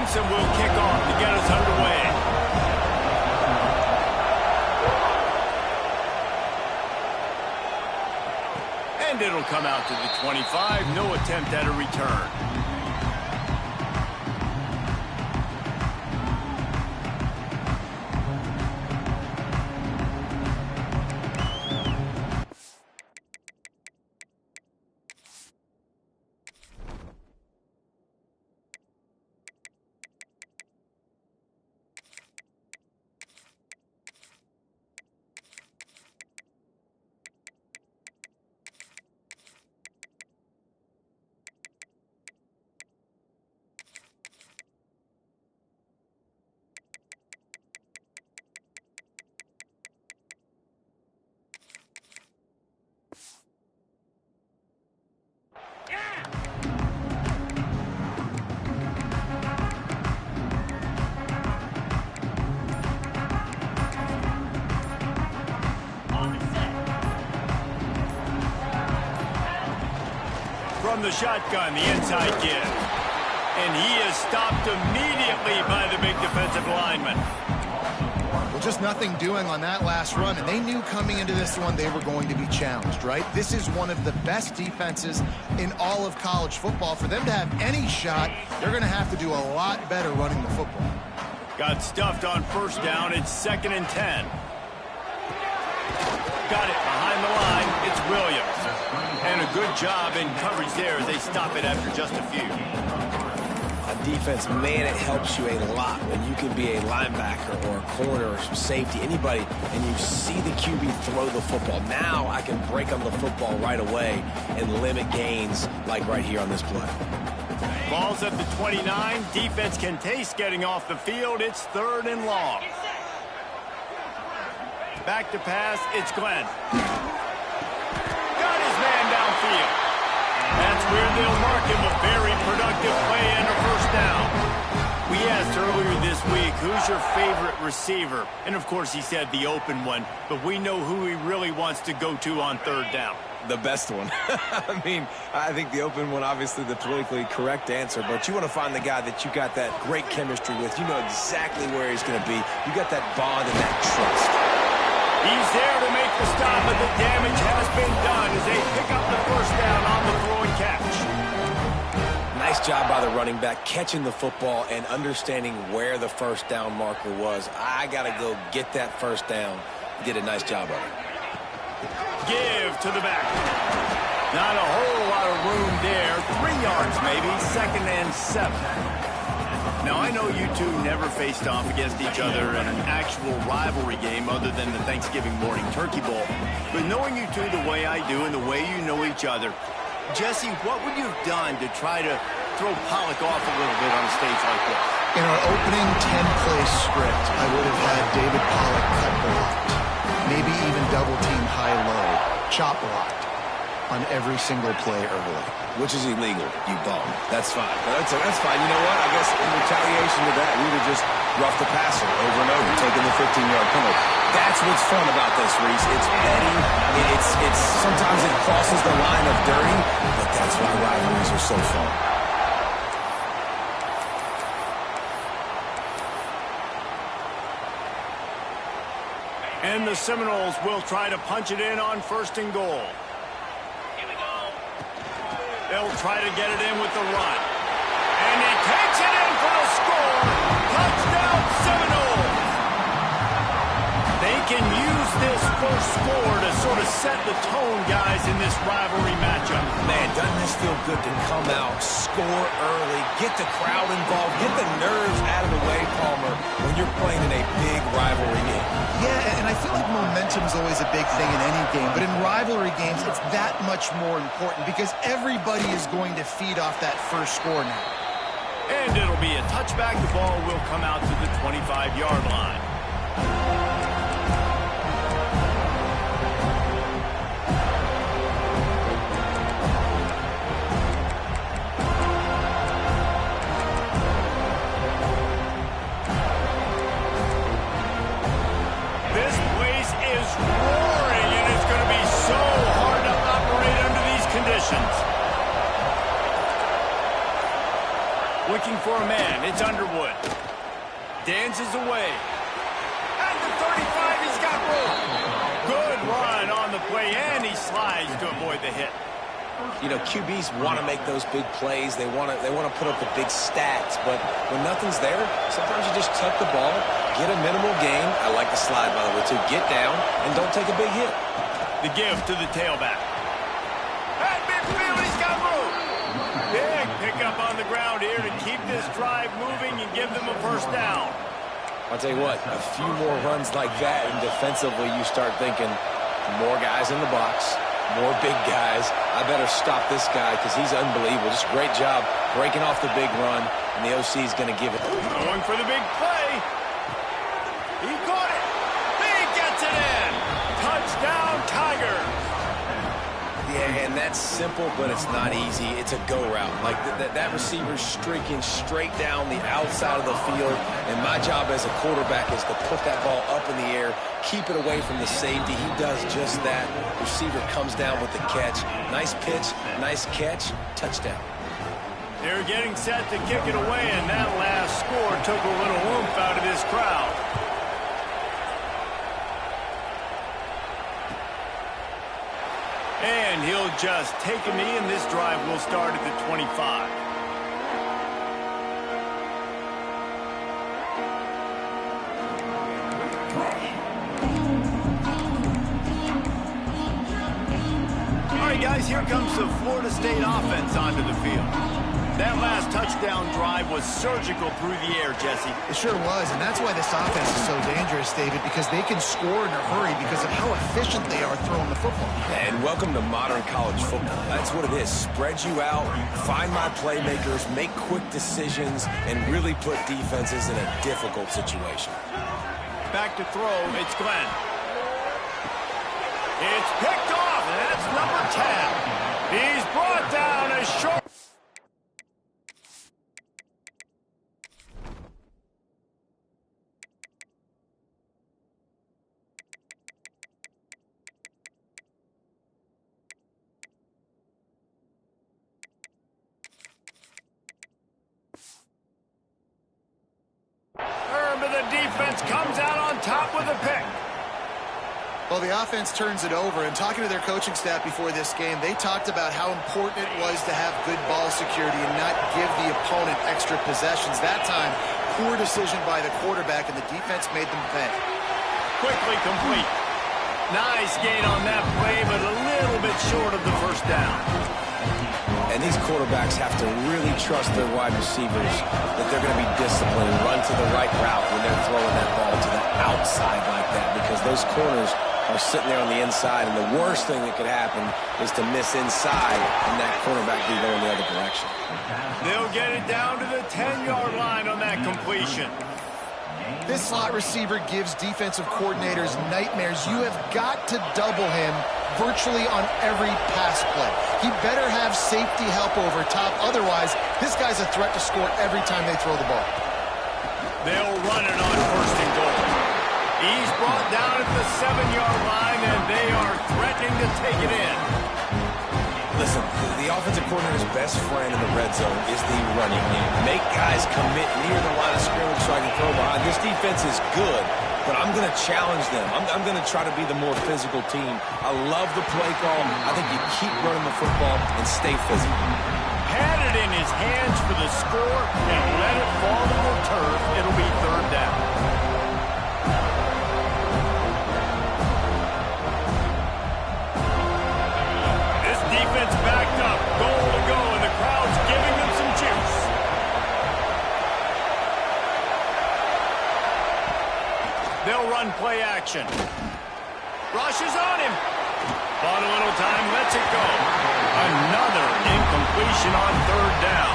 Clemson will kick off to get us underway. And it'll come out to the 25. No attempt at a return. From the shotgun, the inside give. And he is stopped immediately by the big defensive lineman. Well, just nothing doing on that last run, and they knew coming into this one they were going to be challenged, right? This is one of the best defenses in all of college football. For them to have any shot, they're going to have to do a lot better running the football. Got stuffed on first down. It's 2nd and 10. Got it behind the line. It's Williams. And a good job in coverage there as they stop it after just a few. On defense, man, it helps you a lot when you can be a linebacker or a corner or safety, anybody, and you see the QB throw the football. Now I can break on the football right away and limit gains like right here on this play. Ball's at the 29. Defense can taste getting off the field. It's 3rd and long. Back to pass. It's Glenn. Got his man downfield. That's where they'll mark him a very productive play and a first down. We asked earlier this week, who's your favorite receiver? And, of course, he said the open one. But we know who he really wants to go to on 3rd down. The best one. I mean, I think the open one, obviously the politically correct answer, but you want to find the guy that you got that great chemistry with. You know exactly where he's going to be. You got that bond and that trust. He's there to make the stop, but the damage has been done as they pick up the first down on the throw and catch. Nice job by the running back, catching the football and understanding where the first down marker was. I got to go get that first down. He did a nice job of it. Give to the back. Not a whole lot of room there. 3 yards maybe. 2nd and 7. Now, I know you two never faced off against each other in an actual rivalry game other than the Thanksgiving morning turkey bowl. But knowing you two the way I do and the way you know each other, Jesse, what would you have done to try to throw Pollock off a little bit on a stage like this? In our opening 10-play script, I would have had David Pollock cut blocked, maybe even double-team high-low, chop blocked on every single play early. Which is illegal, you bum. That's fine. That's fine. You know what? I guess in retaliation to that, we would have just roughed the passer over and over, taking the 15-yard penalty. That's what's fun about this, Reese. It's petty. It's sometimes it crosses the line of dirty, but that's why rivalries are so fun. And the Seminoles will try to punch it in on 1st and goal. They'll try to get it in with the run. And he takes it in for the score. Touchdown, Seminoles. They can use this first score to sort of set the tone, guys, in this rivalry matchup. Man, doesn't this feel good to come out, score early, get the crowd involved, get the nerves out of the way, Palmer, when you're playing in a big rivalry game. Yeah, and I feel like momentum's always a big thing in any game, but in rivalry games, it's that much more important because everybody is going to feed off that first score now. And it'll be a touchback. The ball will come out to the 25-yard line. Looking for a man. It's Underwood. Dances away. At the 35, he's got room. Good run on the play, and he slides to avoid the hit. You know, QBs want to make those big plays. They want to put up the big stats. But when nothing's there, sometimes you just tuck the ball, get a minimal gain. I like the slide, by the way, too. Get down and don't take a big hit. The give to the tailback. At midfield, he's got room. Big pickup on the ground here to keep this drive moving and give them a first down. I'll tell you what, a few more runs like that, and defensively you start thinking more guys in the box, more big guys. I better stop this guy because he's unbelievable. Just a great job breaking off the big run, and the OC is going to give it. Going for the big play. He caught it. He gets it in. Touchdown, Tigers. Yeah, and that's simple, but it's not easy. It's a go route. Like that receiver's streaking straight down the outside of the field, and my job as a quarterback is to put that ball up in the air, keep it away from the safety. He does just that. Receiver comes down with the catch. Nice pitch, nice catch, touchdown. They're getting set to kick it away, and that last score took a little oomph out of this crowd. And he'll just take a knee, and this drive will start at the 25. All right, guys, here comes the Florida State offense onto the field. That last touchdown drive was surgical through the air, Jesse. It sure was, and that's why this offense is so dangerous, David, because they can score in a hurry because of how efficient they are throwing the football. And welcome to modern college football. That's what it is. Spread you out, find my playmakers, make quick decisions, and really put defenses in a difficult situation. Back to throw, it's Glenn. It's picked off, and that's number 10. He's brought down a short... But the defense comes out on top with a pick. Well, the offense turns it over, and talking to their coaching staff before this game, they talked about how important it was to have good ball security and not give the opponent extra possessions. That time, poor decision by the quarterback, and the defense made them pay. Quickly complete. Nice gain on that play, but a little bit short of the first down. And these quarterbacks have to really trust their wide receivers that they're going to be disciplined, run to the right route when they're throwing that ball to the outside like that, because those corners are sitting there on the inside, and the worst thing that could happen is to miss inside and that cornerback be going the other direction. They'll get it down to the 10-yard line on that completion. This slot receiver gives defensive coordinators nightmares. You have got to double him virtually on every pass play. He better have safety help over top. Otherwise, this guy's a threat to score every time they throw the ball. They'll run it on first and goal. He's brought down at the 7-yard line, and they are threatening to take it in. Listen, the offensive coordinator's best friend in the red zone is the running game. Make guys commit near the line of scrimmage so I can throw behind. This defense is good, but I'm going to challenge them. I'm going to try to be the more physical team. I love the play call. I think you keep running the football and stay physical. Had it in his hands for the score and let it fall to the turf. It'll be third down. This defense backed up. Goal to go, and the crowd's giving them some juice. They'll run play action. Rushes on him. Bought a little time, lets it go. Another incompletion on third down.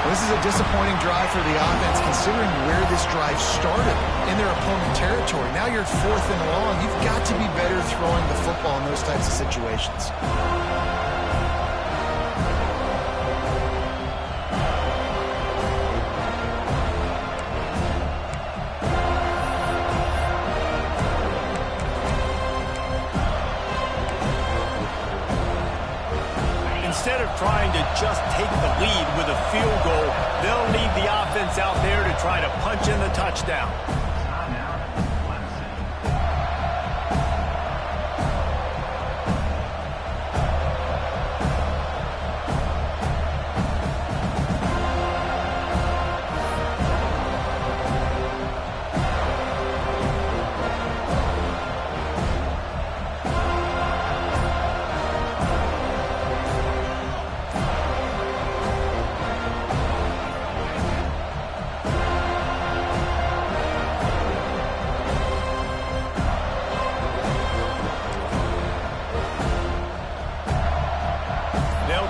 This is a disappointing drive for the offense, considering where this drive started in their opponent territory. Now you're 4th and long. You've got to be better throwing the football in those types of situations. Instead of trying to just take the lead with a field goal, They'll lead the offense out there to try to punch in the touchdown.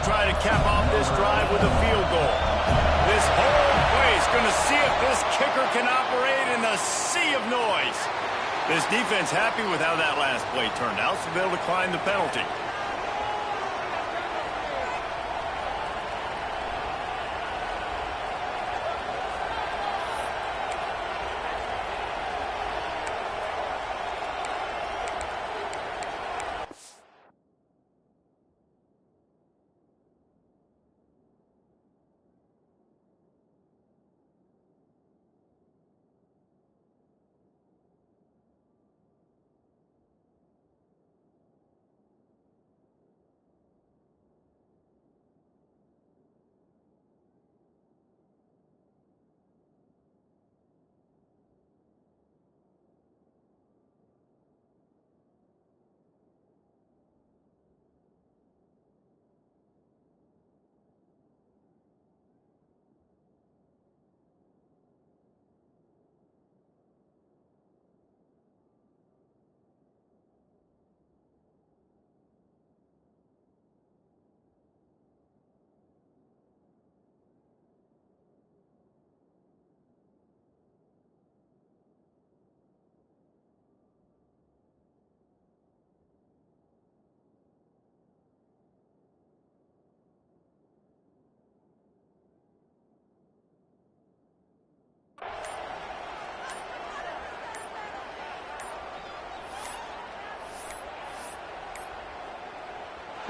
Try to cap off this drive with a field goal. This whole place going to see if this kicker can operate in the sea of noise. This defense happy with how that last play turned out, so they'll decline the penalty.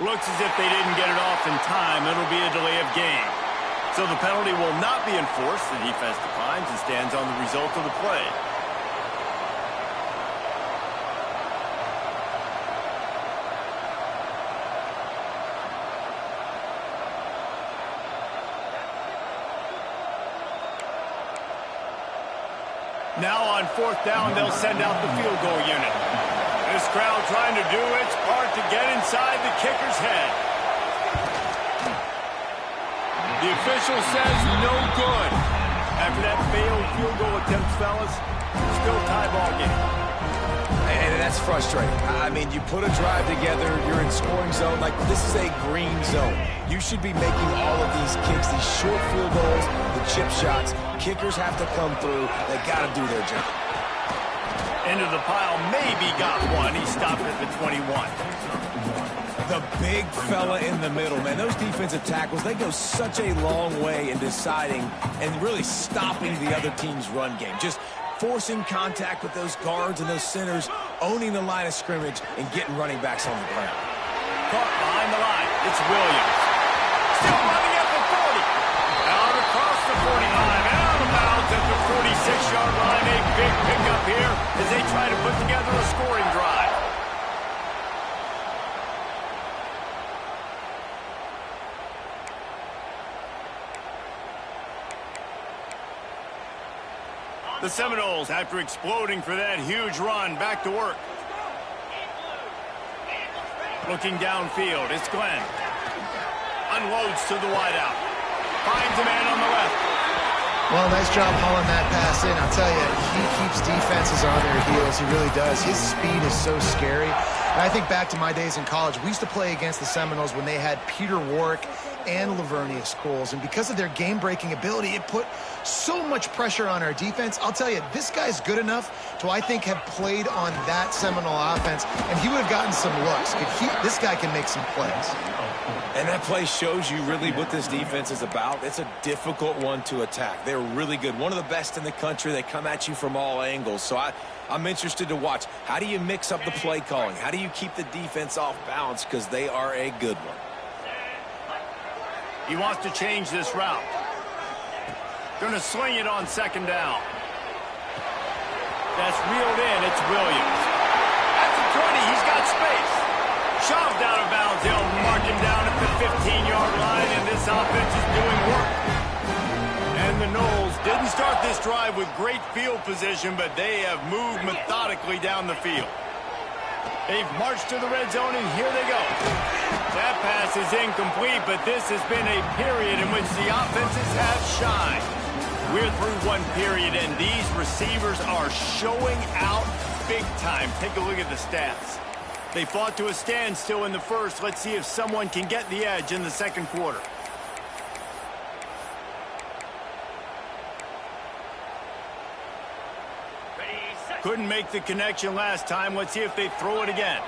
Looks as if they didn't get it off in time. It'll be a delay of game. So the penalty will not be enforced. The defense declines and stands on the result of the play. Now on fourth down, they'll send out the field goal unit. This crowd trying to do its part to get inside the kicker's head. The official says no good. After that failed field goal attempt, fellas, still tie ball game. And that's frustrating. I mean, you put a drive together, you're in scoring zone. Like, this is a green zone. You should be making all of these kicks, these short field goals, the chip shots. Kickers have to come through. They got to do their job. Into the pile, maybe got one. He stopped at the 21. The big fella in the middle, man. Those defensive tackles, they go such a long way in deciding and really stopping the other team's run game. Just forcing contact with those guards and those centers, owning the line of scrimmage, and getting running backs on the ground. Caught behind the line. It's Williams. Still running at the 40. Out across the 45. Out of bounds at the 46-yard line. A big pickup here as they try to put together a scoring drive. The Seminoles, after exploding for that huge run, back to work. Looking downfield, it's Glenn. Unloads to the wideout. Finds a man on the left. Well, nice job hauling that pass in. I'll tell you, he keeps defenses on their heels. He really does. His speed is so scary. And I think back to my days in college. We used to play against the Seminoles when they had Peter Warrick and Lavernius Coles. And because of their game-breaking ability, it put so much pressure on our defense. I'll tell you, this guy's good enough to, I think, have played on that Seminole offense, and he would have gotten some looks. This guy can make some plays. And that play shows you really what this defense is about. It's a difficult one to attack. They're really good. One of the best in the country. They come at you from all angles. So I'm interested to watch. How do you mix up the play calling? How do you keep the defense off balance? Because they are a good one. He wants to change this route. Going to sling it on second down. That's reeled in. It's Williams. At the 20, he's got space. Shoved out of bounds. They'll mark him down at the 15-yard line, and this offense is doing work. And the Noles didn't start this drive with great field position, but they have moved methodically down the field. They've marched to the red zone, and here they go. That pass is incomplete, but this has been a period in which the offenses have shined. We're through one period, and these receivers are showing out big time. Take a look at the stats. They fought to a standstill in the first. Let's see if someone can get the edge in the second quarter. Couldn't make the connection last time. Let's see if they throw it again.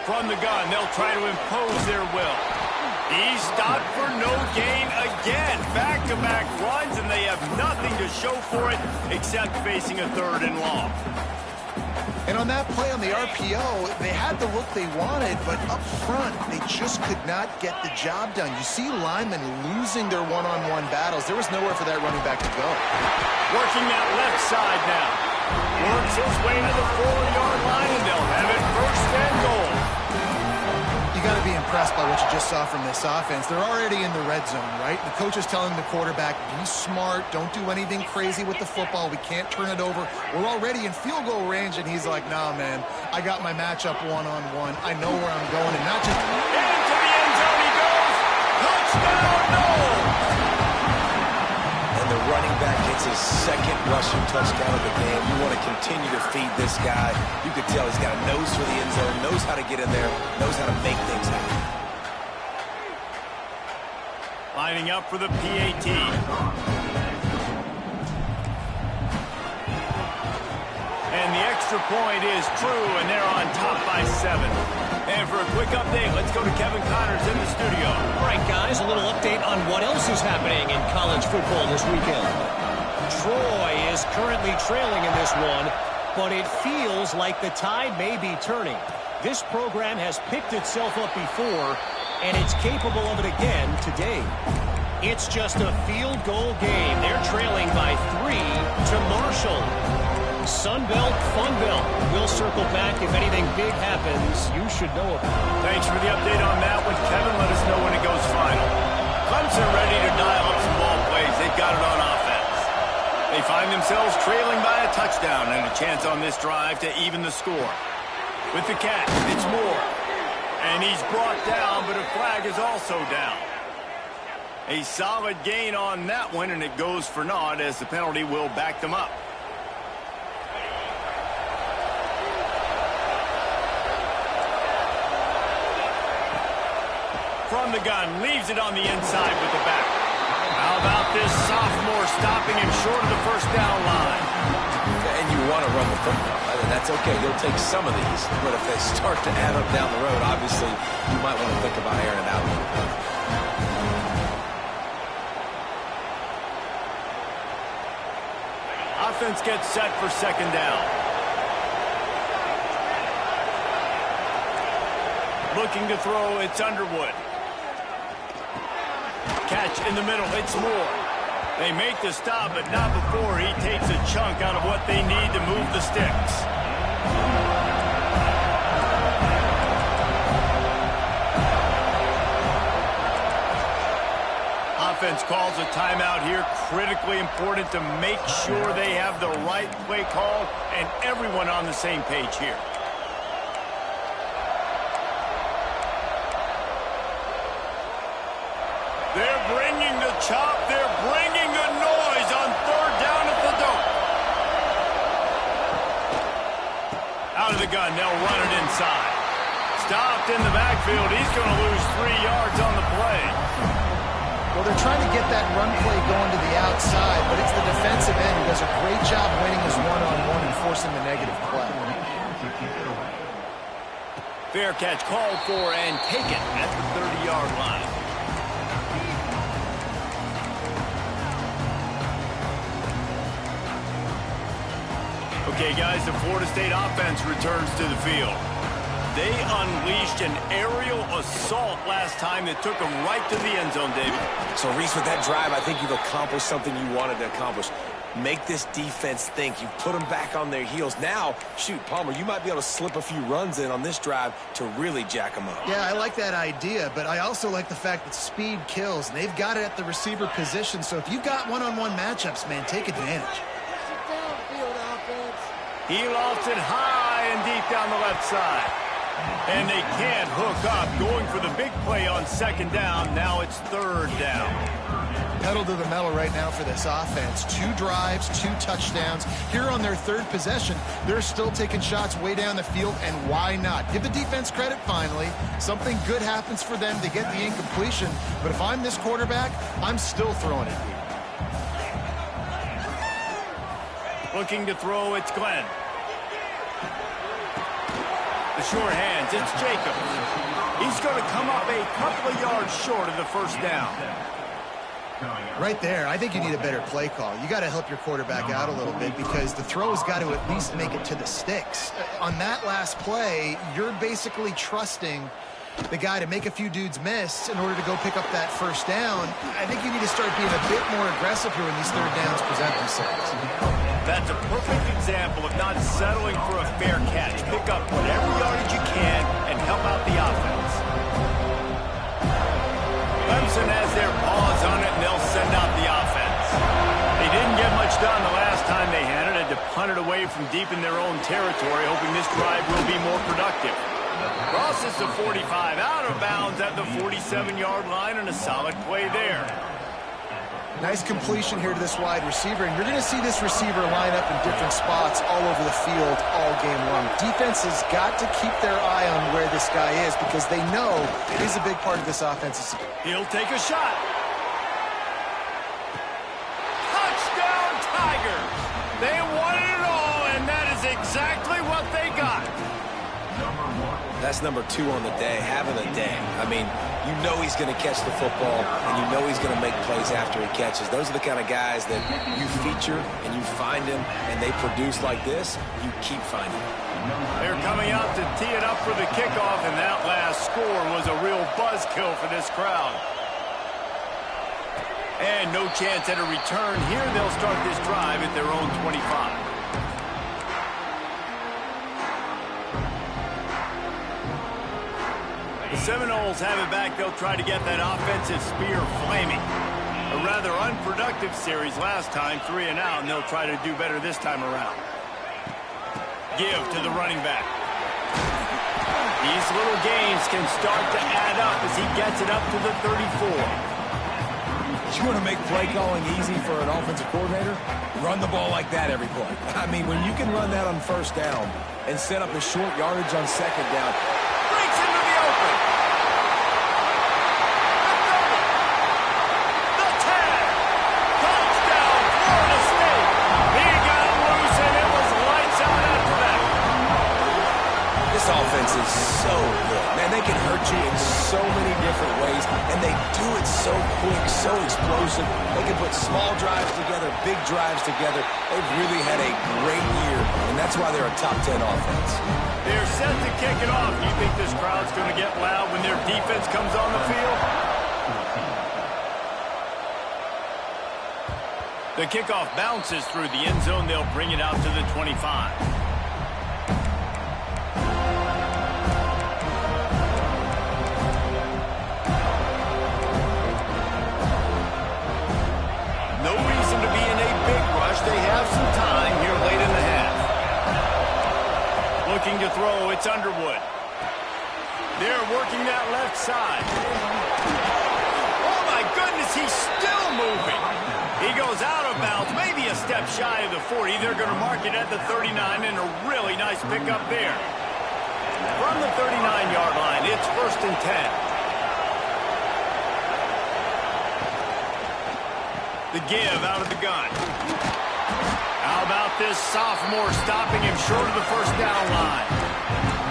From the gun, they'll try to impose their will. He stopped for no gain again. Back-to-back runs, and they have nothing to show for it except facing a 3rd and long. And on that play on the RPO, they had the look they wanted, but up front, they just could not get the job done. You see linemen losing their one-on-one battles. There was nowhere for that running back to go. Working that left side now. Works his way to the 4-yard line, and they'll have it 1st and goal. You got to be impressed by what you just saw from this offense. They're already in the red zone, right? The coach is telling the quarterback, be smart, don't do anything crazy with the football. We can't turn it over. We're already in field goal range, and he's like, nah, man, I got my matchup one-on-one. I know where I'm going, and not just... Into the end zone he goes! Touchdown, Noles! And the running back gets his 2nd rushing touchdown of the game. You want to continue to feed this guy. You could tell he's got a nose for the end zone, knows how to get in there, knows how to make things happen. Lining up for the PAT. And the extra point is true, and they're on top by 7. And for a quick update, let's go to Kevin Connors in the studio. All right, guys, a little update on what else is happening in college football this weekend. Troy is currently trailing in this one, but it feels like the tide may be turning. This program has picked itself up before, and it's capable of it again today. It's just a field goal game. They're trailing by 3 to Marshall. Sunbelt, Funbelt. We'll circle back if anything big happens you should know about. Thanks for the update on that one, Kevin. Let us know when it goes final. Clemson ready to dial up some ball plays. They've got it on offense. They find themselves trailing by a touchdown and a chance on this drive to even the score. With the catch, it's Moore. And he's brought down, but a flag is also down. A solid gain on that one, and it goes for naught as the penalty will back them up. From the gun, leaves it on the inside with the back. How about this sophomore stopping him short of the 1st down line? And you want to run the football. That's okay. You'll take some of these. But if they start to add up down the road, obviously, you might want to think about airing it out. Offense gets set for 2nd down. Looking to throw, it's Underwood. Catch in the middle, it's Moore. They make the stop, but not before he takes a chunk out of what they need to move the sticks. Offense calls a timeout here. Critically important to make sure they have the right play call and everyone on the same page here. They're bringing the chop. They're bringing the noise on 3rd down at the dope. Out of the gun. They'll run it inside. Stopped in the backfield. He's going to lose 3 yards on the play. Well, they're trying to get that run play going to the outside, but it's the defensive end who does a great job winning his one-on-one and forcing the negative play. Fair catch called for and taken at the 30-yard line. Okay, guys, the Florida State offense returns to the field. They unleashed an aerial assault last time that took them right to the end zone, David. So, Reese, with that drive, I think you've accomplished something you wanted to accomplish. Make this defense think. You've put them back on their heels. Now, shoot, Palmer, you might be able to slip a few runs in on this drive to really jack them up. Yeah, I like that idea, but I also like the fact that speed kills, and they've got it at the receiver position. So if you've got one-on-one matchups, man, take advantage. He lofts it high and deep down the left side. And they can't hook up. Going for the big play on second down. Now it's third down. Pedal to the metal right now for this offense. 2 drives, 2 touchdowns. Here on their third possession, they're still taking shots way down the field, and why not? Give the defense credit finally. Something good happens for them. They get the incompletion. But if I'm this quarterback, I'm still throwing it here. Looking to throw, it's Glenn. The short hands, it's Jacobs. He's going to come up a couple of yards short of the first down. Right there, I think you need a better play call. You got to help your quarterback out a little bit because the throw's got to at least make it to the sticks. On that last play, you're basically trusting the guy to make a few dudes miss in order to go pick up that first down. I think you need to start being a bit more aggressive here when these third downs present themselves. That's a perfect example of not settling for a fair catch. Pick up whatever yardage you can and help out the offense. Clemson has their paws on it, and they'll send out the offense. They didn't get much done the last time they had it. Had to punt it away from deep in their own territory, hoping this drive will be more productive. Crosses the 45, out of bounds at the 47-yard line, and a solid play there. Nice completion here to this wide receiver, and you're going to see this receiver line up in different spots all over the field all game long. Defense has got to keep their eye on where this guy is because they know he's a big part of this offense. He'll take a shot. Touchdown, Tigers! They wanted it all, and that is exactly what they got. That's number 2 on the day, having a day. I mean, you know he's going to catch the football, and you know he's going to make plays after he catches. Those are the kind of guys that you feature, and you find them, and they produce like this, you keep finding them. They're coming out to tee it up for the kickoff, and that last score was a real buzzkill for this crowd. And no chance at a return here. They'll start this drive at their own 25. The Seminoles have it back. They'll try to get that offensive spear flaming. A rather unproductive series last time, 3 and out, and they'll try to do better this time around. Give to the running back. These little gains can start to add up as he gets it up to the 34. You want to make play calling easy for an offensive coordinator? Run the ball like that every play. I mean, when you can run that on first down and set up a short yardage on second down, Breaks into the open. The 10. Touchdown, Florida State. He got loose, and it was lights out after that. this offense is so good. Man, they can hurt you in so many different ways, and they do it so quick, so explosive. They can put small drives together, big drives together. They've really had a great year, and that's why they're a top 10 offense. They're set to kick it off. You think this crowd's going to get loud when their defense comes on the field? The kickoff bounces through the end zone. They'll bring it out to the 25. No reason to be in a big rush. They have some time here late in the half. Looking to throw, it's Underwood. They're working that left side. Oh, my goodness, he's still moving. He goes out of bounds, maybe a step shy of the 40. They're going to mark it at the 39, and a really nice pickup there. From the 39-yard line, it's 1st and 10. The give out of the gun. How about this sophomore stopping him short of the first down line?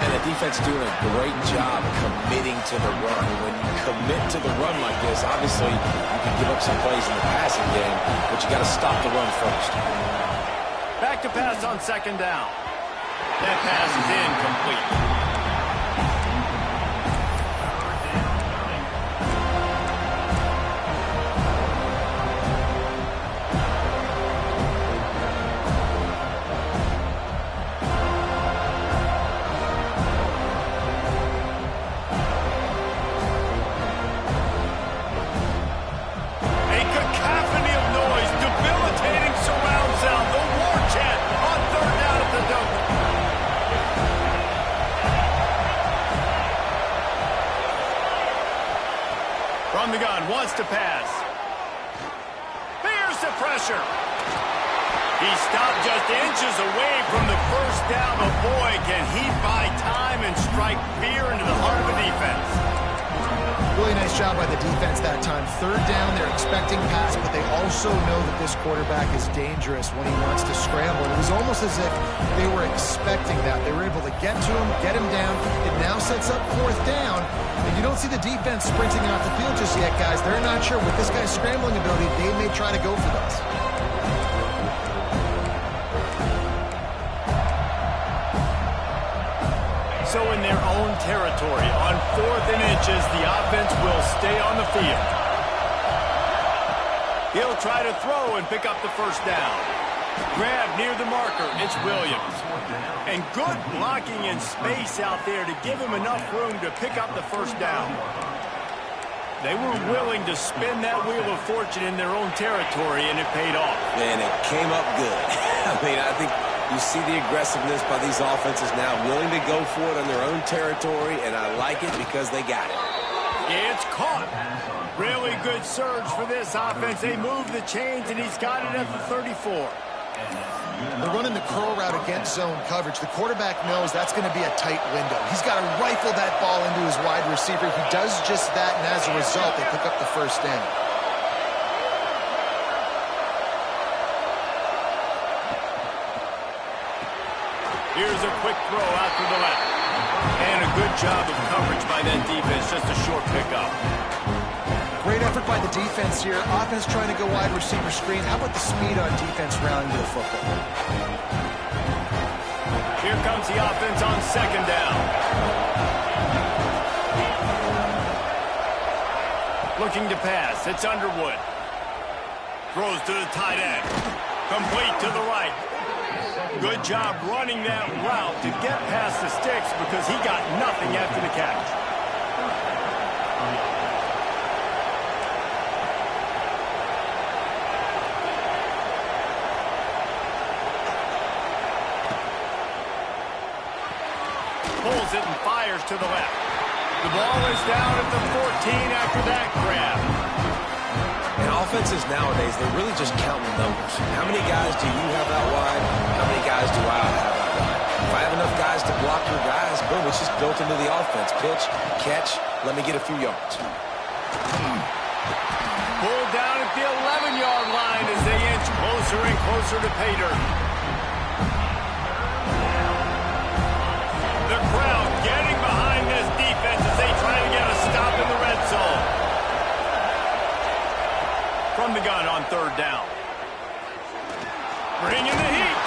And the defense doing a great job committing to the run. When you commit to the run like this, obviously you can give up some plays in the passing game, but you got to stop the run first. Back to pass on 2nd down. That pass is incomplete. pressure. He stopped just inches away from the first down, but boy, can he buy time and strike fear into the heart of a defense. Really nice job by the defense that time. Third down, they're expecting pass, but they also know that this quarterback is dangerous when he wants to scramble. It was almost as if they were expecting that. They were able to get to him, get him down. It now sets up fourth down, and you don't see the defense sprinting off the field just yet, guys. They're not sure. With this guy's scrambling ability, they may try to go for this. So in their own territory, on 4th and inches, the offense will stay on the field. He'll try to throw and pick up the first down. Grab near the marker, it's Williams. And good blocking in space out there to give him enough room to pick up the first down. They were willing to spin that wheel of fortune in their own territory, and it paid off. And it came up good. I think you see the aggressiveness by these offenses now, willing to go for it on their own territory, and I like it because they got it. It's caught. Really good surge for this offense. They move the chains, and he's got it at the 34. They're running the curl route against zone coverage. The quarterback knows that's going to be a tight window. He's got to rifle that ball into his wide receiver. He does just that, and as a result, they pick up the first down. Here's a quick throw out to the left. And a good job of coverage by that defense. Just a short pickup. Great effort by the defense here. Offense trying to go wide receiver screen. How about the speed on defense rallying to the football? Here comes the offense on second down. Looking to pass. It's Underwood. Throws to the tight end. Complete to the right. Good job running that route to get past the sticks because he got nothing after the catch. Pulls it and fires to the left. The ball is down at the 14 after that grab. And offenses nowadays, they're really just counting numbers. How many guys do you have out wide? How many guys do I have out wide? If I have enough guys to block your guys, boom, it's just built into the offense. Pitch, catch, let me get a few yards. Pulled down at the 11-yard line as they inch closer and closer to pay dirt. The crowd getting behind this defense as they try to get a stop in the red zone. From the gun on third down. Bringing the heat.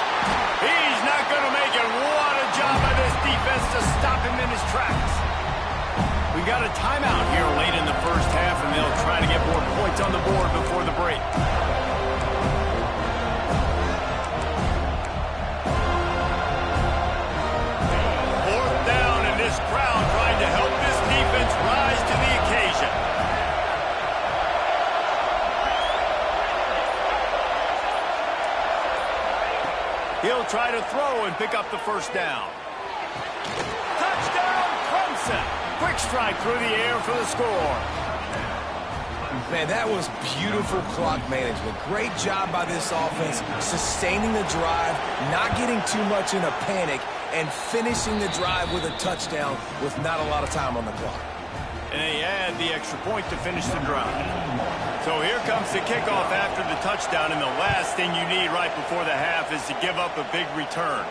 He's not going to make it. What a job by this defense to stop him in his tracks. We've got a timeout here late in the first half, and they'll try to get more points on the board before the break. Fourth down, and this crowd trying to help this defense rise to the occasion. He'll try to throw and pick up the first down. Touchdown, Clemson. Quick strike through the air for the score. Man, that was beautiful clock management. Great job by this offense, sustaining the drive, not getting too much in a panic, and finishing the drive with a touchdown with not a lot of time on the clock. And they add the extra point to finish the drive. So here comes the kickoff after the touchdown, and the last thing you need right before the half is to give up a big return.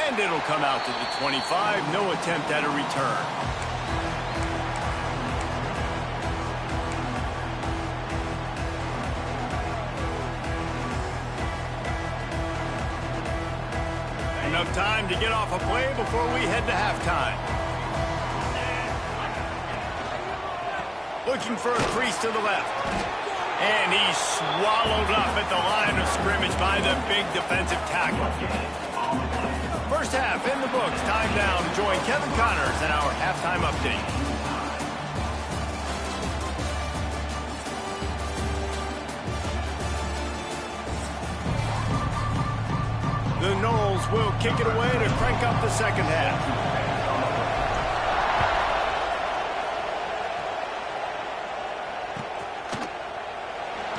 And it'll come out to the 25, no attempt at a return. Enough time to get off a play before we head to halftime. Looking for a crease to the left. And he's swallowed up at the line of scrimmage by the big defensive tackle. First half in the books. Time down to join Kevin Connors in our halftime update. The Noles will kick it away to crank up the second half.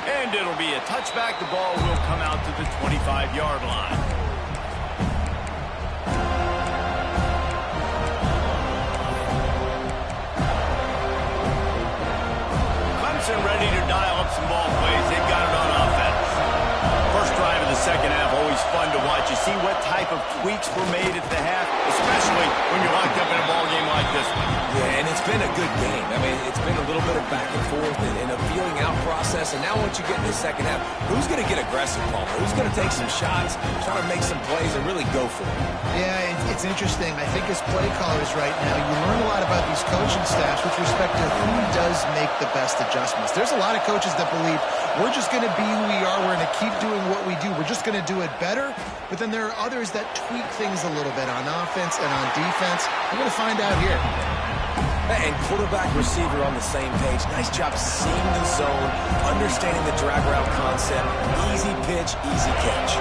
And it'll be a touchback. The ball will come out to the 25-yard line. Clemson ready to dial up some ball plays. They've got it on offense. First drive of the second half, always fun to watch. You see what type of tweaks were made at the half, especially when you're locked up in a ball game like this one. Yeah, and it's been a good game. I mean, it's been a little bit of back and forth and a feeling out process. And now once you get in the second half, who's going to get aggressive, Paul? Who's going to take some shots, try to make some plays, and really go for it? Yeah, it's interesting. I think as play callers right now, you learn a lot about these coaching staffs with respect to who does make the best adjustments. There's a lot of coaches that believe we're just going to be who we are. We're going to keep doing what we do. We're just going to do it better. But then there are others that tweak things a little bit on offense and on defense. We're going to find out here. And quarterback, receiver on the same page. Nice job seeing the zone, understanding the drag route concept. Easy pitch, easy catch.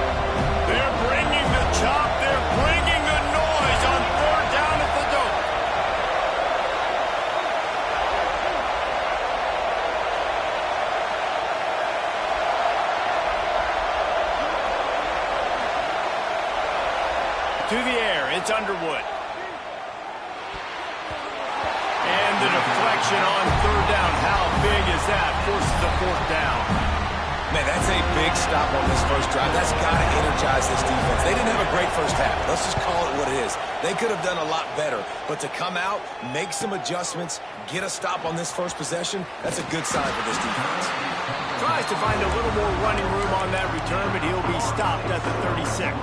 They're bringing the chop. They're bringing the noise on third down at the dope. To the air, it's Underwood. And the deflection on third down. How big is that? Forces a fourth down. Man, that's a big stop on this first drive. That's got to energize this defense. They didn't have a great first half. Let's just call it what it is. They could have done a lot better. But to come out, make some adjustments, get a stop on this first possession, that's a good sign for this defense. Tries to find a little more running room on that return, but he'll be stopped at the 36.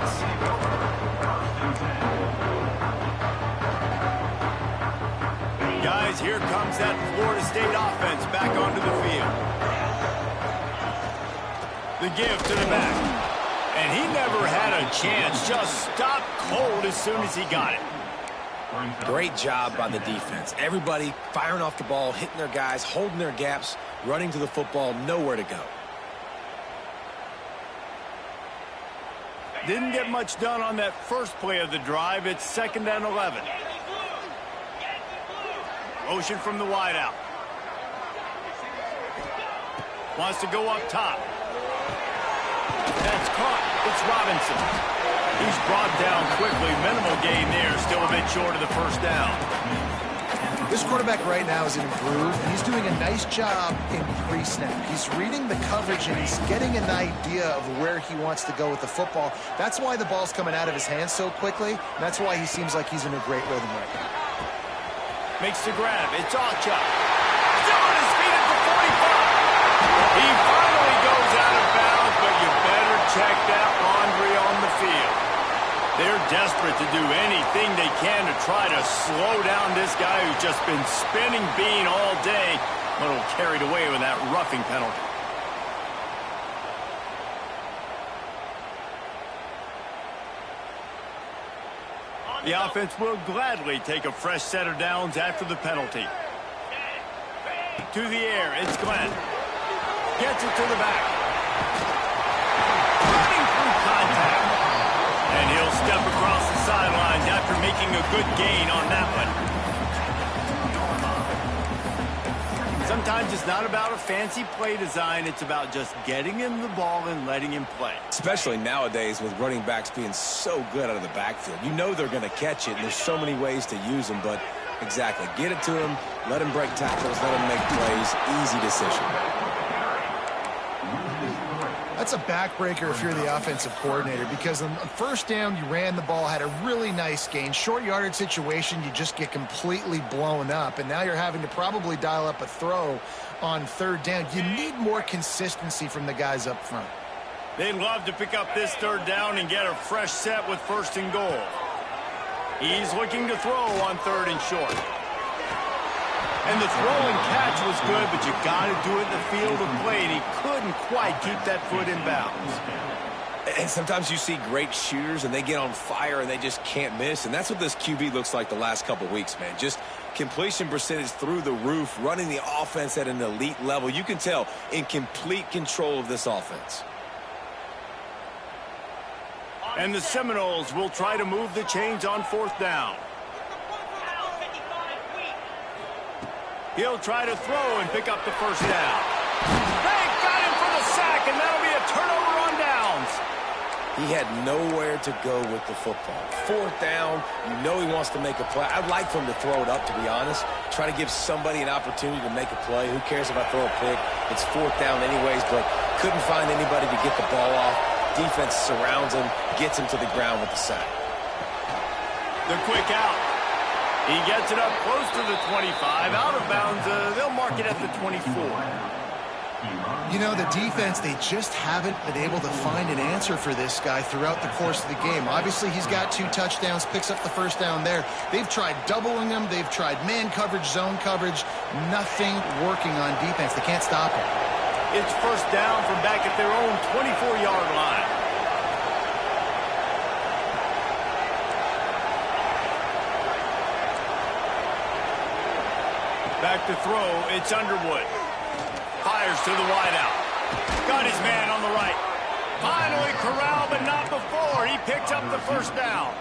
Guys, here comes that Florida State offense back onto the field. The give to the back. And he never had a chance. Just stopped cold as soon as he got it. Great job by the defense. Everybody firing off the ball, hitting their guys, holding their gaps, running to the football, nowhere to go. Didn't get much done on that first play of the drive. It's 2nd and 11. Motion from the wideout. Wants to go up top. That's caught. It's Robinson. He's brought down quickly. Minimal gain there. Still a bit short of the first down. This quarterback right now is improved. He's doing a nice job in pre-snap. He's reading the coverage, and he's getting an idea of where he wants to go with the football. That's why the ball's coming out of his hands so quickly. And that's why he seems like he's in a great rhythm right now. Makes the grab. It's Ocha. Still on his feet at the 45. He finally goes out of bounds, but you better check that laundry on the field. They're desperate to do anything they can to try to slow down this guy who's just been spinning bean all day. A little carried away with that roughing penalty. The offense will gladly take a fresh set of downs after the penalty. To the air, it's Glenn. Gets it to the back. Running through contact. And he'll step across the sidelines after making a good gain on that one. Sometimes it's not about a fancy play design. It's about just getting him the ball and letting him play. Especially nowadays with running backs being so good out of the backfield. You know they're going to catch it, and there's so many ways to use them. But exactly, get it to him, let him break tackles, let him make plays. Easy decision. That's a backbreaker if you're the offensive coordinator, because on first down, you ran the ball, had a really nice gain. Short yardage situation, you just get completely blown up, and now you're having to probably dial up a throw on third down. You need more consistency from the guys up front. They'd love to pick up this third down and get a fresh set with 1st and goal. He's looking to throw on 3rd and short. And the throw and catch was good, but you got to do it in the field of play, and he couldn't quite keep that foot in bounds. And sometimes you see great shooters, and they get on fire, and they just can't miss. And that's what this QB looks like the last couple weeks, man. Just completion percentage through the roof, running the offense at an elite level. You can tell in complete control of this offense. And the Seminoles will try to move the chains on 4th down. He'll try to throw and pick up the first down. They got him for the He had nowhere to go with the football. Fourth down, you know he wants to make a play. I'd like for him to throw it up, to be honest. Try to give somebody an opportunity to make a play. Who cares if I throw a pick? It's fourth down anyways, but couldn't find anybody to get the ball off. Defense surrounds him, gets him to the ground with the sack. The quick out. He gets it up close to the 25. Out of bounds, they'll mark it at the 24. You know, the defense, they just haven't been able to find an answer for this guy throughout the course of the game. Obviously, he's got 2 touchdowns, picks up the first down there. They've tried doubling him. They've tried man coverage, zone coverage. Nothing working on defense. They can't stop him. It's first down from back at their own 24-yard line. Back to throw, it's Underwood. Fires to the wideout. Got his man on the right. Finally corralled, but not before. He picks up the first down.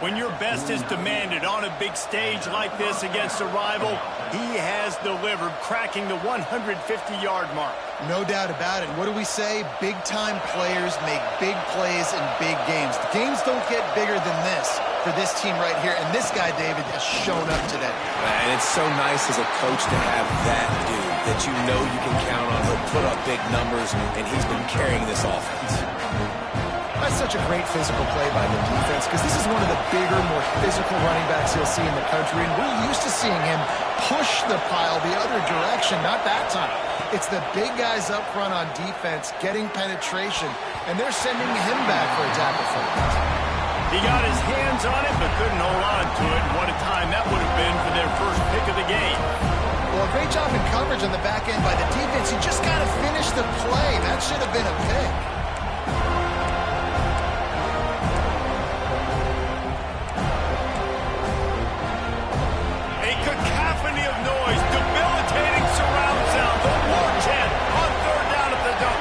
When your best is demanded on a big stage like this against a rival, he has delivered, cracking the 150-yard mark. No doubt about it. What do we say? Big-time players make big plays in big games. The games don't get bigger than this for this team right here, and this guy, David, has shown up today. And it's so nice as a coach to have that dude that you know you can count on. He'll put up big numbers, and he's been carrying this offense. That's such a great physical play by the defense because this is one of the bigger, more physical running backs you'll see in the country, and we're used to seeing him push the pile the other direction, not that time. It's the big guys up front on defense getting penetration, and they're sending him back for a tackle for it. He got his hands on it, but couldn't hold on to it. What a time that would have been for their first pick of the game. Well, a great job in coverage on the back end by the defense. You just got to finish the play. That should have been a pick. A cacophony of noise, debilitating surround sound, the war chant on third down at the dump.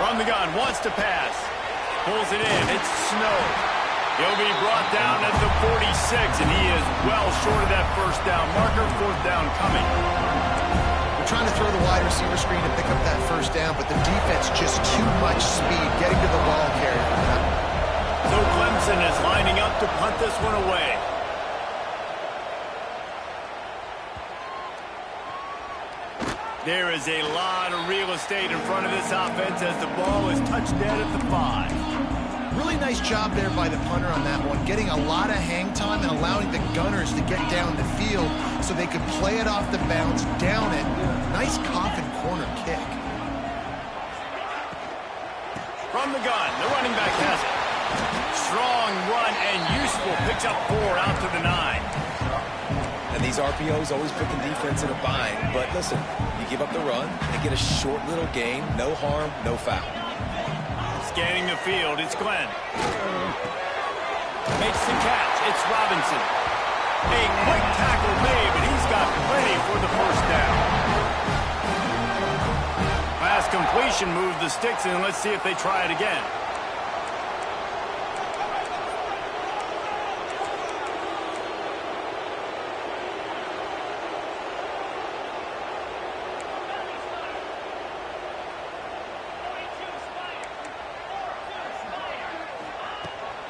From the gun, wants to pass. Pulls it in, it's Snow. He'll be brought down at the 46, and he is well short of that first down marker. Fourth down coming. We're trying to throw the wide receiver screen to pick up that first down, but the defense just too much speed getting to the ball carrier. So Clemson is lining up to punt this one away. There is a lot of real estate in front of this offense as the ball is touched dead at the 5. Really nice job there by the punter on that one, getting a lot of hang time and allowing the gunners to get down the field so they could play it off the bounce, down it. Nice coffin corner kick. From the gun, the running back has it. Strong run and useful. Picks up 4 out to the 9. And these RPOs always put the defense in a bind. But listen, you give up the run, they get a short little gain, no harm, no foul. Scanning the field, it's Glenn. Makes the catch, it's Robinson. A quick tackle made, but he's got plenty for the first down. Pass completion, moves the sticks in. Let's see if they try it again.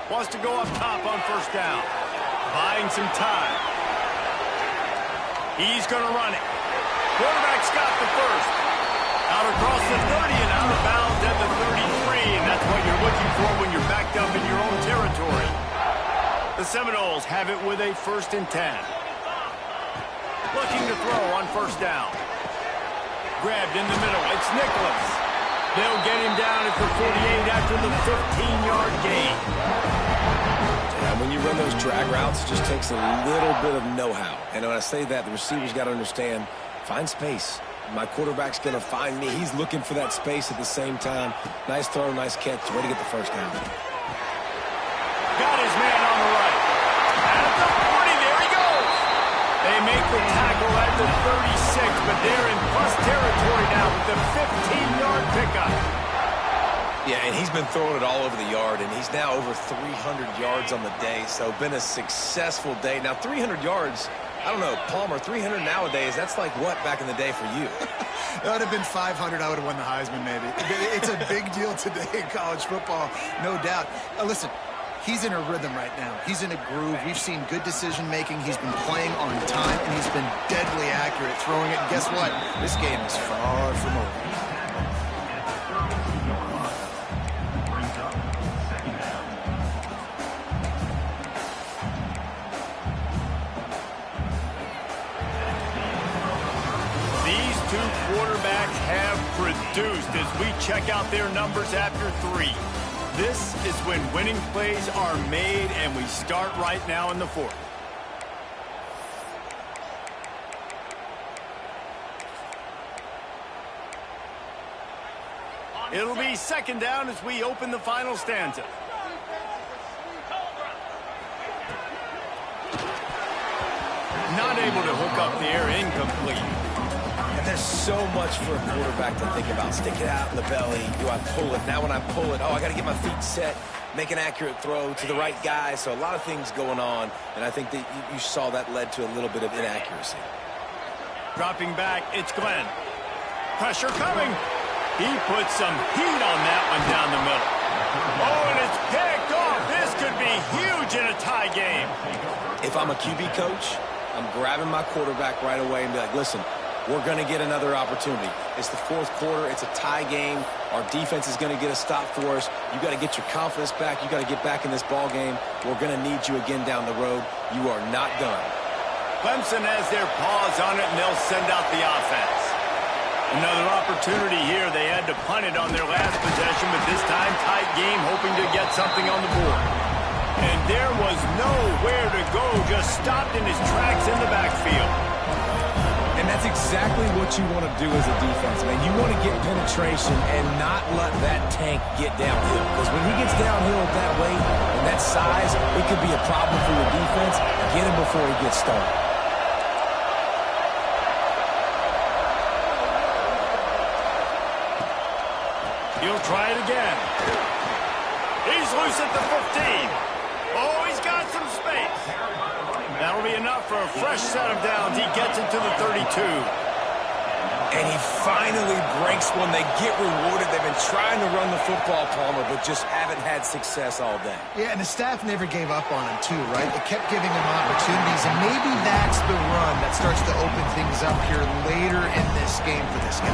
Wants to go up top on first down. Buying some time. He's going to run it. Quarterback's got the first. Out across the 30 and out of bounds at the 33. And that's what you're looking for when you're backed up in your own territory. The Seminoles have it with a 1st and 10. Looking to throw on first down. Grabbed in the middle. It's Nicholas. They'll get him down at the 48 after the 15-yard gain. And when you run those drag routes, it just takes a little bit of know-how. And when I say that, the receiver's got to understand, find space. My quarterback's going to find me. He's looking for that space at the same time. Nice throw, nice catch. Way to get the first down. Got his man on the right. At the 40, there he goes. They make the tackle at the 36, but they're in plus territory now with the 15-yard pickup. Yeah, and he's been throwing it all over the yard, and he's now over 300 yards on the day, so been a successful day. Now, 300 yards I don't know, Palmer, 300 nowadays, that's like what back in the day for you? That would have been 500. I would have won the Heisman, maybe. It's a big deal today in college football, no doubt. Listen, he's in a rhythm right now. He's in a groove. We've seen good decision-making. He's been playing on time, and he's been deadly accurate throwing it. And guess what? This game is far from over. Quarterbacks have produced as we check out their numbers after 3. This is when winning plays are made, and we start right now in the 4th. It'll be 2nd down as we open the final stanza. Not able to hook up there, incomplete. There's so much for a quarterback to think about. Stick it out in the belly. Do I pull it? Now when I pull it, I got to get my feet set, make an accurate throw to the right guy. So a lot of things going on, and I think that you saw that led to a little bit of inaccuracy. Dropping back, it's Glenn. Pressure coming. He puts some heat on that one down the middle. Oh, and it's picked off. This could be huge in a tie game. If I'm a QB coach, I'm grabbing my quarterback right away and be like, listen, we're going to get another opportunity. It's the 4th quarter. It's a tie game. Our defense is going to get a stop for us. You got to get your confidence back. You got to get back in this ball game. We're going to need you again down the road. You are not done. Clemson has their paws on it, and they'll send out the offense. Another opportunity here. They had to punt it on their last possession, but this time tight game, hoping to get something on the board. And there was nowhere to go, just stopped in his tracks in the backfield. And that's exactly what you want to do as a defense, man. You want to get penetration and not let that tank get downhill. Because when he gets downhill at that weight and that size, it could be a problem for your defense. Get him before he gets started. He'll try it again. He's loose at the 15. Oh, he's got some space. That'll be enough for a fresh set of downs. He gets into the 32. And he finally breaks one. They get rewarded. They've been trying to run the football, Palmer, but just haven't had success all day. Yeah, and the staff never gave up on him, too, right? They kept giving him opportunities, and maybe that's the run that starts to open things up here later in this game for this guy.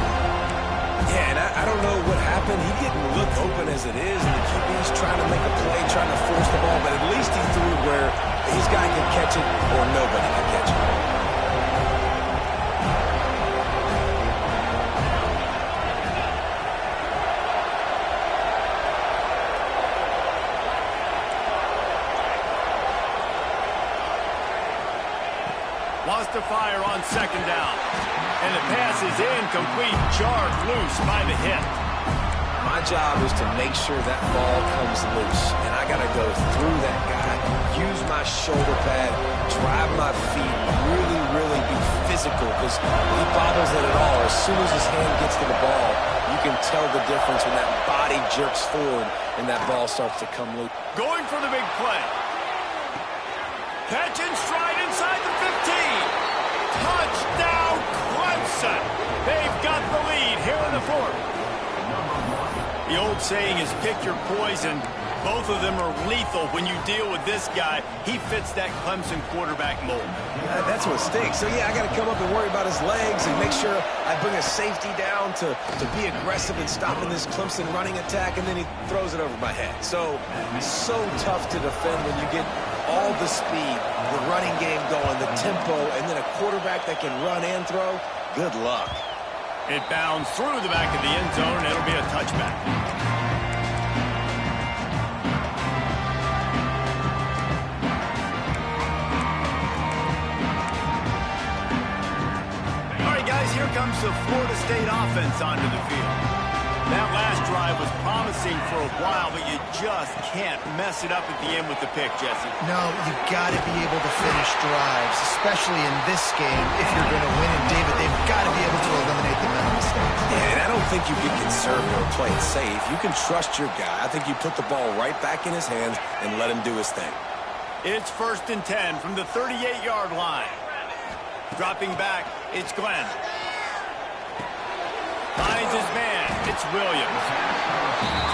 Yeah, and I don't know what happened. He didn't look open as it is, and the QB's trying to make a play, trying to force the ball, but at least he threw it where his guy could catch it or nobody could catch it. Wants to fire on 2nd down. And the pass is incomplete, jarred loose by the hit. My job is to make sure that ball comes loose, and I got to go through that guy, use my shoulder pad, drive my feet, really be physical, because he bobbles it at all. As soon as his hand gets to the ball, you can tell the difference when that body jerks forward and that ball starts to come loose. Going for the big play. Catch and stride inside the 15. Touchdown, Clemson. They've got the lead here in the 4th. The old saying is pick your poison. Both of them are lethal when you deal with this guy. He fits that Clemson quarterback mold. That's what stinks. So, yeah, I got to come up and worry about his legs and make sure I bring a safety down to be aggressive in stopping this Clemson running attack, and then he throws it over my head. So tough to defend when you get all the speed, the running game going, the tempo, and then a quarterback that can run and throw. Good luck. It bounds through the back of the end zone, and it'll be a touchback. All right, guys, here comes the Florida State offense onto the field. That last drive was promising for a while, but you just can't mess it up at the end with the pick, Jesse. No, you've got to be able to finish drives, especially in this game. If you're going to win it, David, they've got to be able to eliminate the mental mistakes. Yeah, and I don't think you get conservative or play it safe. You can trust your guy. I think you put the ball right back in his hands and let him do his thing. It's 1st and 10 from the 38-yard line. Dropping back, it's Glenn. Finds his man, it's Williams.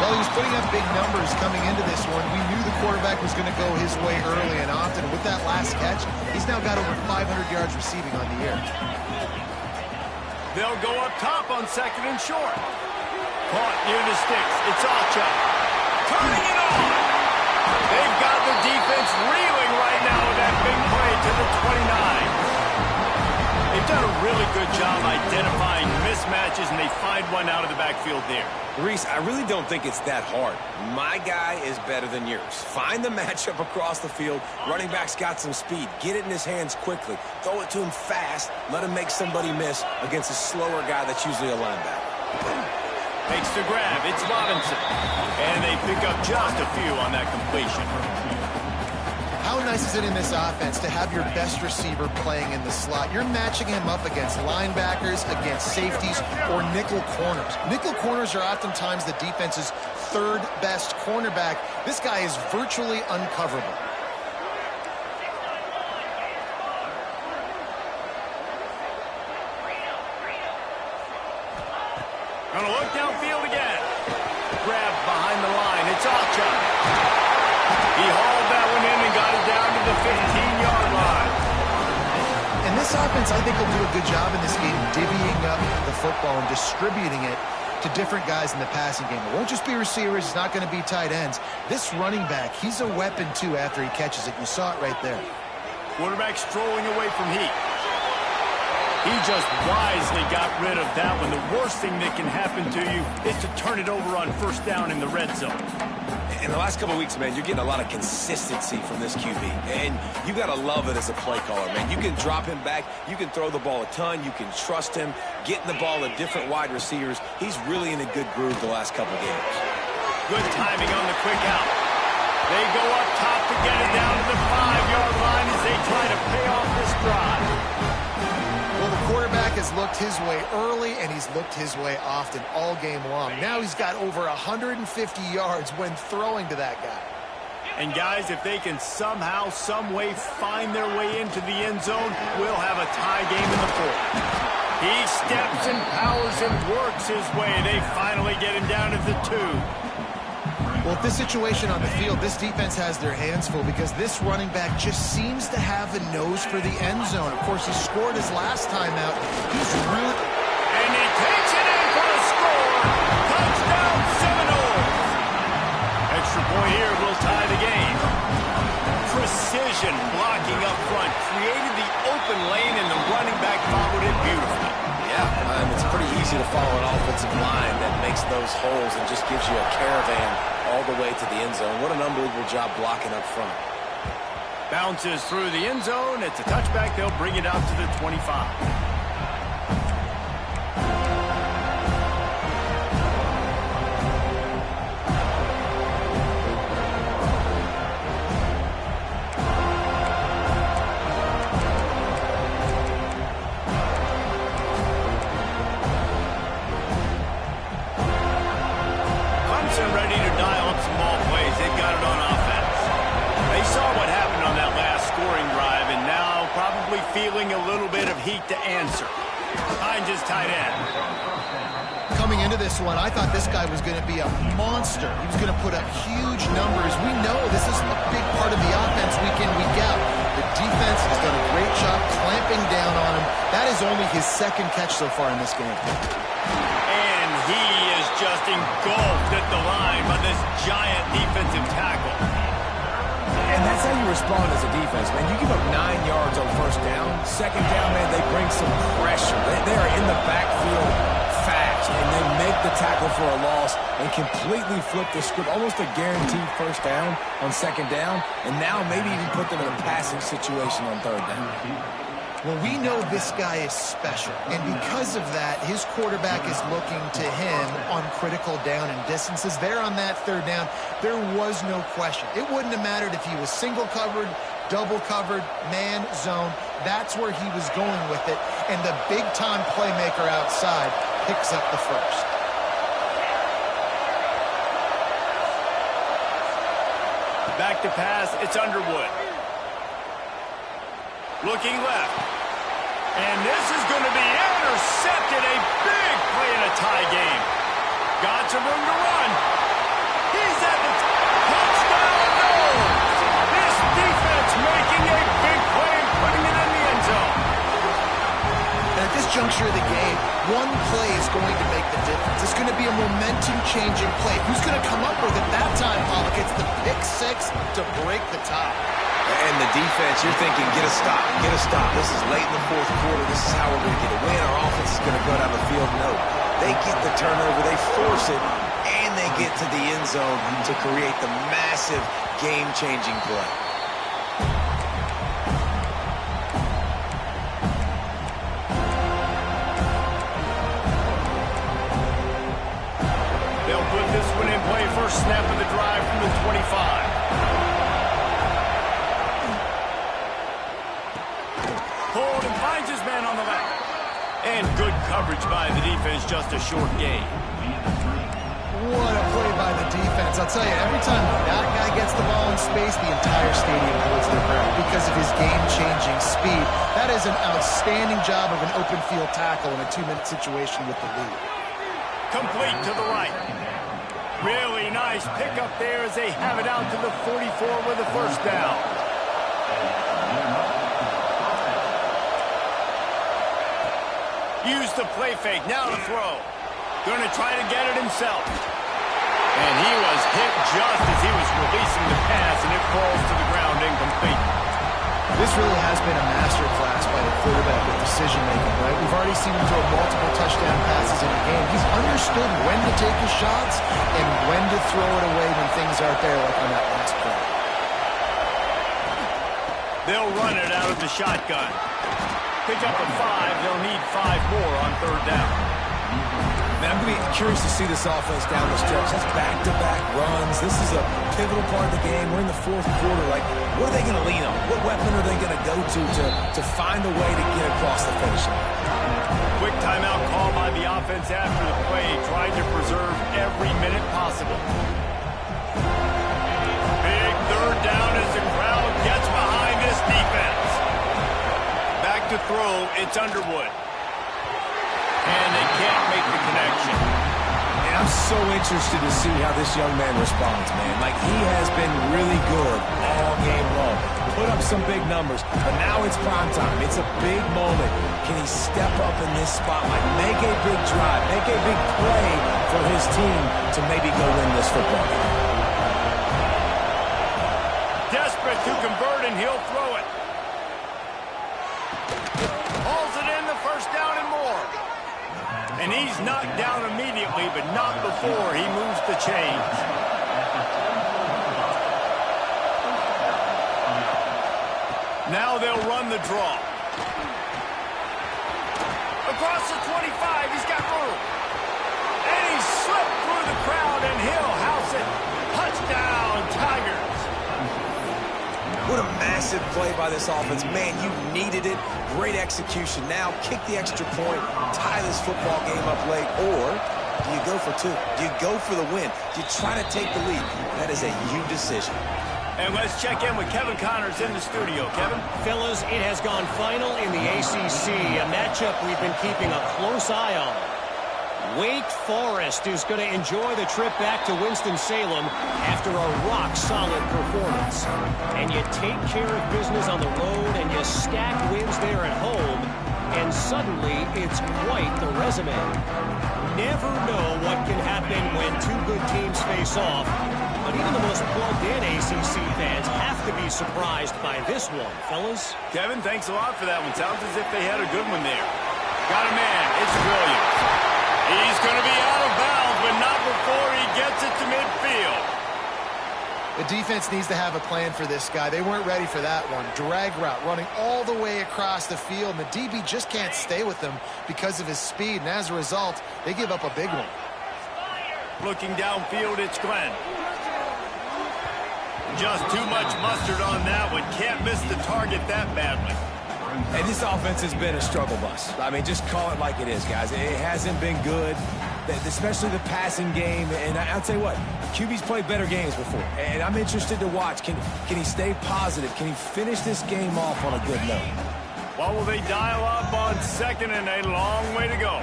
Well, he was putting up big numbers coming into this one. We knew the quarterback was going to go his way early and often. With that last catch, he's now got over 500 yards receiving on the year. They'll go up top on second and short. Caught near the sticks. It's Alchuk. Turning it on. They've got the defense reeling right now with that big play to the 29. They've done a really good job identifying mismatches, and they find one out of the backfield there. Reese, I really don't think it's that hard. My guy is better than yours. Find the matchup across the field. Running back's got some speed. Get it in his hands quickly. Throw it to him fast. Let him make somebody miss against a slower guy that's usually a linebacker. Makes the grab. It's Robinson. And they pick up just a few on that completion. How nice is it in this offense to have your best receiver playing in the slot? You're matching him up against linebackers, against safeties, or nickel corners. Nickel corners are oftentimes the defense's third best cornerback. This guy is virtually uncoverable. Gonna look downfield again. Grab behind the line. It's Alchuk. He hauled that one in and got it down to the 15-yard line. And this offense, I think, will do a good job in this game divvying up the football and distributing it to different guys in the passing game. It won't just be receivers. It's not going to be tight ends. This running back, he's a weapon, too, after he catches it. You saw it right there. Quarterback strolling away from heat. He just wisely got rid of that one. The worst thing that can happen to you is to turn it over on first down in the red zone. In the last couple of weeks, man, you're getting a lot of consistency from this QB. And you got to love it as a play caller, man. You can drop him back. You can throw the ball a ton. You can trust him, getting the ball to different wide receivers. He's really in a good groove the last couple of games. Good timing on the quick out. They go up top to get it down to the 5-yard line as they try to pay off this drive. Well, the quarterback has looked his way early, and he's looked his way often all game long. Now he's got over 150 yards when throwing to that guy. And, guys, if they can somehow, some way find their way into the end zone, we'll have a tie game in the fourth. He steps and powers and works his way. They finally get him down at the 2. Well, with this situation on the field, this defense has their hands full because this running back just seems to have a nose for the end zone. Of course, he scored his last time out. He's really... And he takes it in for a score. Touchdown Seminoles. Extra point here will tie the game. Precision blocking up front. Created the open lane, and the running back followed it beautifully. Yeah, it's pretty easy to follow an offensive line that makes those holes and just gives you a caravan all the way to the end zone. What an unbelievable job blocking up front. Bounces through the end zone. It's a touchback. They'll bring it out to the 25. Ready to dial up some ball plays. They've got it on offense. They saw what happened on that last scoring drive, and now probably feeling a little bit of heat to answer. Behind his tight end. Coming into this one, I thought this guy was going to be a monster. He was going to put up huge numbers. We know this is a big part of the offense week in, week out. The defense has done a great job clamping down on him. That is only his second catch so far in this game. And he is just engulfed at the line by this giant defensive tackle. And that's how you respond as a defense, man. You give up 9 yards on first down. Second down, man, they bring some pressure. They are in the backfield fast, and they make the tackle for a loss and completely flip the script. Almost a guaranteed first down on second down, and now maybe even put them in a passing situation on third down. Well, we know this guy is special, and because of that, his quarterback is looking to him on critical down and distances. There on that third down, there was no question. It wouldn't have mattered if he was single covered, double covered, man, zone. That's where he was going with it, and the big-time playmaker outside picks up the first. Back to pass, it's Underwood. Looking left. And this is going to be intercepted. A big play in a tie game. Got some room to run. He's at the touchdown. No! This defense making a big play and putting it in the end zone. And at this juncture of the game, one play is going to make the difference. It's going to be a momentum-changing play. Who's going to come up with it that time, Pollock? It's the pick six to break the tie. And the defense, you're thinking, get a stop, get a stop. This is late in the fourth quarter. This is how we're going to get a win. Our offense is going to go down the field. No, they get the turnover, they force it, and they get to the end zone to create the massive game-changing play. They'll put this one in play. First snap of the drive from the 25. Hold and finds his man on the left. And good coverage by the defense, just a short gain. What a play by the defense. I'll tell you, every time that guy gets the ball in space, the entire stadium holds their breath because of his game-changing speed. That is an outstanding job of an open field tackle in a 2-minute situation with the lead. Complete to the right. Really nice pickup there as they have it out to the 44 with a first down. Use the play fake. Now to throw. Going to try to get it himself. And he was hit just as he was releasing the pass, and it falls to the ground incomplete. This really has been a masterclass by the quarterback with decision-making, right? We've already seen him throw multiple touchdown passes in the game. He's understood when to take his shots and when to throw it away when things aren't there, like on that last play. They'll run it out of the shotgun. Pick up a 5. They'll need 5 more on third down. Man, I'm going to be curious to see this offense down the stretch. That's back-to-back runs. This is a pivotal part of the game. We're in the fourth quarter. Like, what are they going to lean on? What weapon are they going to go to find a way to get across the finish line? Quick timeout call by the offense after the play, trying to preserve every minute possible. Big third down as the crowd gets behind this defense. Back to throw, it's Underwood. And they can't make the connection. And I'm so interested to see how this young man responds, man. Like, he has been really good all game long. Put up some big numbers, but now it's prime time. It's a big moment. Can he step up in this spotlight, make a big drive, make a big play for his team to maybe go win this football game? Desperate to convert, and he'll throw it. Hauls it in, the first down and more. And he's knocked down immediately, but not before he moves the chains. Now they'll run the draw. Across the 25, he's got room. And he slipped through the crowd, and he'll house it. Touchdown, Tigers. What a massive play by this offense. Man, you needed it. Great execution. Now kick the extra point, tie this football game up late, or do you go for 2? Do you go for the win? Do you try to take the lead? That is a you decision. And let's check in with Kevin Connors in the studio. Kevin? Fellas, it has gone final in the ACC, a matchup we've been keeping a close eye on. Wake Forest is going to enjoy the trip back to Winston-Salem after a rock-solid performance. And you take care of business on the road and you stack wins there at home, and suddenly it's quite the resume. Never know what can happen when two good teams face off, but even the most plugged-in ACC fans have to be surprised by this one, fellas. Kevin, thanks a lot for that one. Sounds as if they had a good one there. Got a man. It's Williams. He's going to be out of bounds, but not before he gets it to midfield. The defense needs to have a plan for this guy. They weren't ready for that one. Drag route, running all the way across the field. And the DB just can't stay with him because of his speed. And as a result, they give up a big one. Looking downfield, it's Glenn. Just too much mustard on that one. Can't miss the target that badly. And this offense has been a struggle bus. I mean, just call it like it is, guys. It hasn't been good, especially the passing game. And I'll tell you what, QB's played better games before. And I'm interested to watch. Can he stay positive? Can he finish this game off on a good note? What will they dial up on second and a long way to go?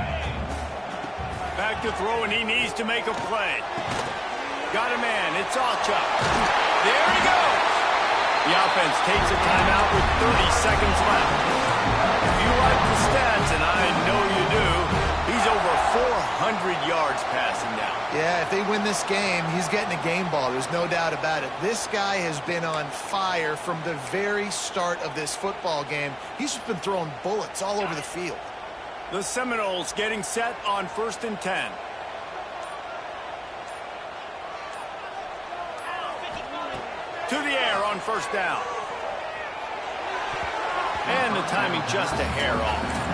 Back to throw, and he needs to make a play. Got a man. It's Alchuk. There he goes. The offense takes a timeout with 30 seconds left. If you like the stats, and I know you do, he's over 400 yards passing now. Yeah, if they win this game, he's getting a game ball. There's no doubt about it. This guy has been on fire from the very start of this football game. He's just been throwing bullets all over the field. The Seminoles getting set on 1st and 10. To the air on 1st down. And the timing just a hair off.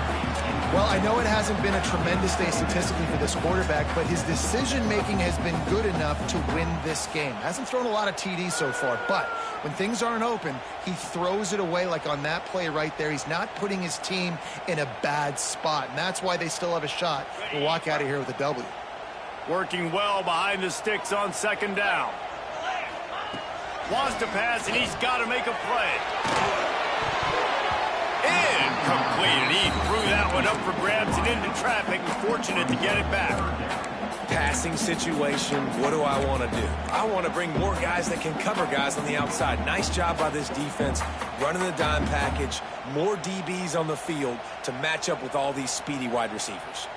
Well, I know it hasn't been a tremendous day statistically for this quarterback, but his decision-making has been good enough to win this game. Hasn't thrown a lot of TDs so far, but when things aren't open, he throws it away like on that play right there. He's not putting his team in a bad spot, and that's why they still have a shot to walk out of here with a W. Working well behind the sticks on 2nd down. Wants to pass, and he's got to make a play. Incomplete. He threw that one up for grabs and into traffic, and fortunate to get it back. Passing situation, what do I want to do? I want to bring more guys that can cover guys on the outside. Nice job by this defense, running the dime package, more DBs on the field to match up with all these speedy wide receivers.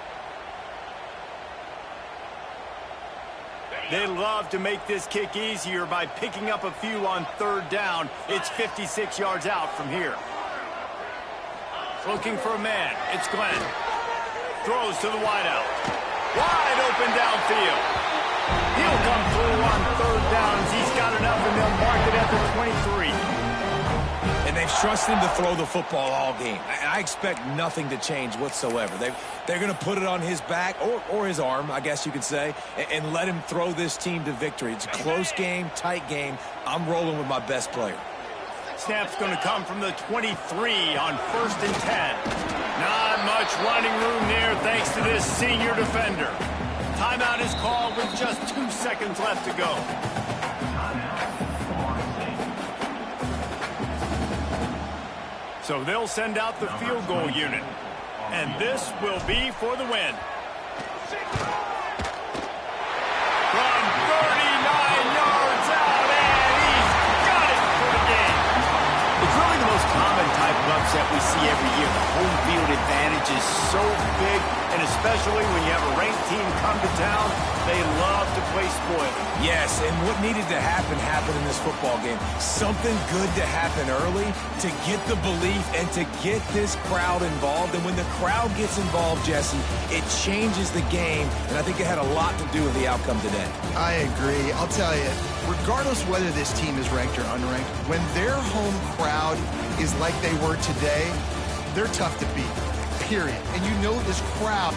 They love to make this kick easier by picking up a few on 3rd down. It's 56 yards out from here. Looking for a man. It's Glenn. Throws to the wideout. Wide open downfield. He'll come through on 3rd downs. He's got enough, and they'll mark it at the 23. And they've trusted him to throw the football all game. I expect nothing to change whatsoever. They're going to put it on his back, or his arm, I guess you could say, and let him throw this team to victory. It's a close game, tight game. I'm rolling with my best player. Snap's going to come from the 23 on 1st and 10. Not much running room there thanks to this senior defender. Timeout is called with just 2 seconds left to go. So they'll send out the field goal unit. And this will be for the win. From 39 yards out, and he's got it for the game. It's really the most common type of upset we see every year. The home field advantage is so big, and especially when you have a ranked team come to town, they love to play spoiler. Yes, and what needed to happen happened in this football game. Something good to happen early to get the belief and to get this crowd involved. And when the crowd gets involved, Jesse, it changes the game, and I think it had a lot to do with the outcome today. I agree. I'll tell you, regardless whether this team is ranked or unranked, when their home crowd is like they were today, they're tough to beat, period. And you know this crowd